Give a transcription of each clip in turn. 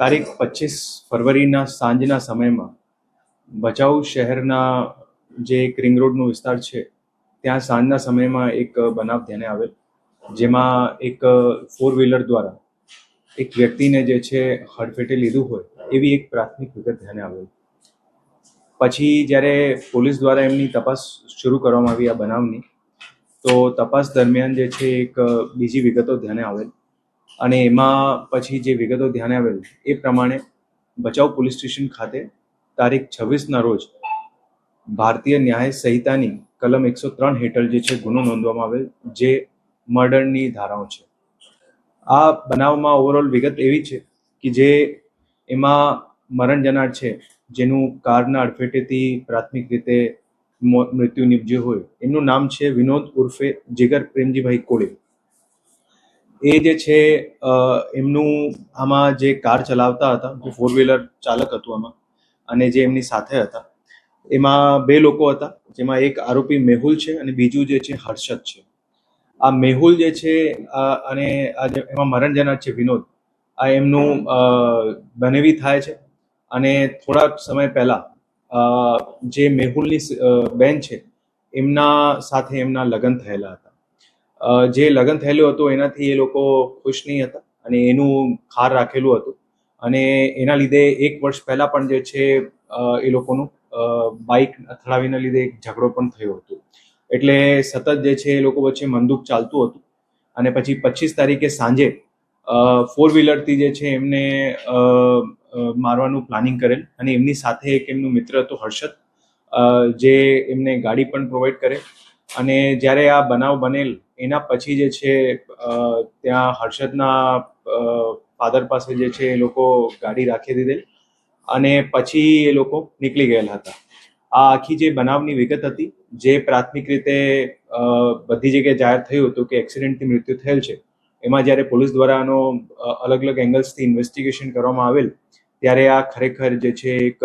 તારીખ 25 ફરવરીના સાંજના સમયમાં ભચાઉ શહેરના જે એક રિંગ રોડનો વિસ્તાર છે ત્યાં સાંજના સમયમાં એક બનાવ ધ્યાને આવેલ, જેમાં એક 4 વ્હીલર દ્વારા એક વ્યક્તિને જે છે હડફેટે લીધું હોય એવી એક પ્રાથમિક વિગત ધ્યાને આવેલ. પછી જ્યારે પોલીસ દ્વારા એમની તપાસ શરૂ કરવામાં આવી આ બનાવની, તો તપાસ દરમિયાન જે છે એક બીજી વિગતો ધ્યાને આવેલ અને એમાં પછી જે વિગતો ધ્યાને આવેલ એ પ્રમાણે ભચાઉ પોલીસ સ્ટેશન ખાતે તારીખ 26ના રોજ ભારતીય ન્યાય સંહિતાની કલમ 103 હેઠળ જે છે ગુનો નોંધવામાં આવેલ, જે મર્ડરની ધારાઓ છે. આ બનાવમાં ઓવરઓલ વિગત એવી છે કે જે એમાં મરણ જનાર છે, જેનું કારના અડફેટેથી પ્રાથમિક રીતે મૃત્યુ નિપજ્યું હોય, એમનું નામ છે વિનોદ ઉર્ફે જીગર પ્રેમજીભાઈ કોળે. એ જે છે એમનું આમાં જે કાર ચલાવતા હતા, જે 4 વ્હીલર ચાલક હતું આમાં, અને જે એમની સાથે હતા એમાં 2 લોકો હતા, જેમાં એક આરોપી મેહુલ છે અને બીજું જે છે હર્ષદ છે. આ મેહુલ જે છે અને એમાં મરણ જનાર છે વિનોદ, આ એમનું બનેવી થાય છે. અને થોડાક સમય પહેલા જે મેહુલની બેન છે એમના સાથે એમના લગ્ન થયેલા હતા. જે લગ્ન થયેલું હતું એનાથી એ લોકો ખુશ નહીં હતા અને એનું ખાર રાખેલું હતું, અને એના લીધે 1 વર્ષ પહેલા પણ જે છે એ લોકોનું બાઇક અથડાવીના લીધે એક ઝઘડો પણ થયો હતો. એટલે સતત જે છે એ લોકો વચ્ચે મનદુખ ચાલતું હતું. અને પછી 25 તારીખે સાંજે 4 વ્હીલરથી જે છે એમને મારવાનું પ્લાનિંગ કરેલ, અને એમની સાથે એક એમનું મિત્ર હતો હર્ષદ, જે એમને ગાડી પણ પ્રોવાઈડ કરે. અને જ્યારે આ બનાવ બનેલ એના પછી જે છે ત્યાં હર્ષદના ફાધર પાસે જે છે એ લોકો ગાડી રાખી દીધેલ અને પછી એ લોકો નીકળી ગયેલા હતા. આ આખી જે બનાવની વિગત હતી, જે પ્રાથમિક રીતે બધી જગ્યાએ જાહેર થયું હતું કે એક્સિડન્ટથી મૃત્યુ થયેલ છે, એમાં જ્યારે પોલીસ દ્વારા આનો અલગ અલગ એંગલ્સથી ઇન્વેસ્ટિગેશન કરવામાં આવેલ, ત્યારે આ ખરેખર જે છે એક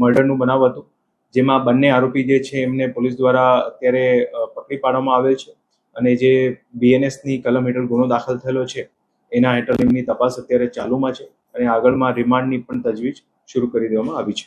મર્ડરનું બનાવ હતું, જેમાં બંને આરોપી જે છે એમને પોલીસ દ્વારા અત્યારે પકડી પાડવામાં આવેલ છે. અને જે BNSની કલમ હેઠળ ગુનો દાખલ થયેલો છે એના હેઠળ એમની તપાસ અત્યારે ચાલુમાં છે, અને આગળમાં રિમાન્ડની પણ તજવીજ શરૂ કરી દેવામાં આવી છે.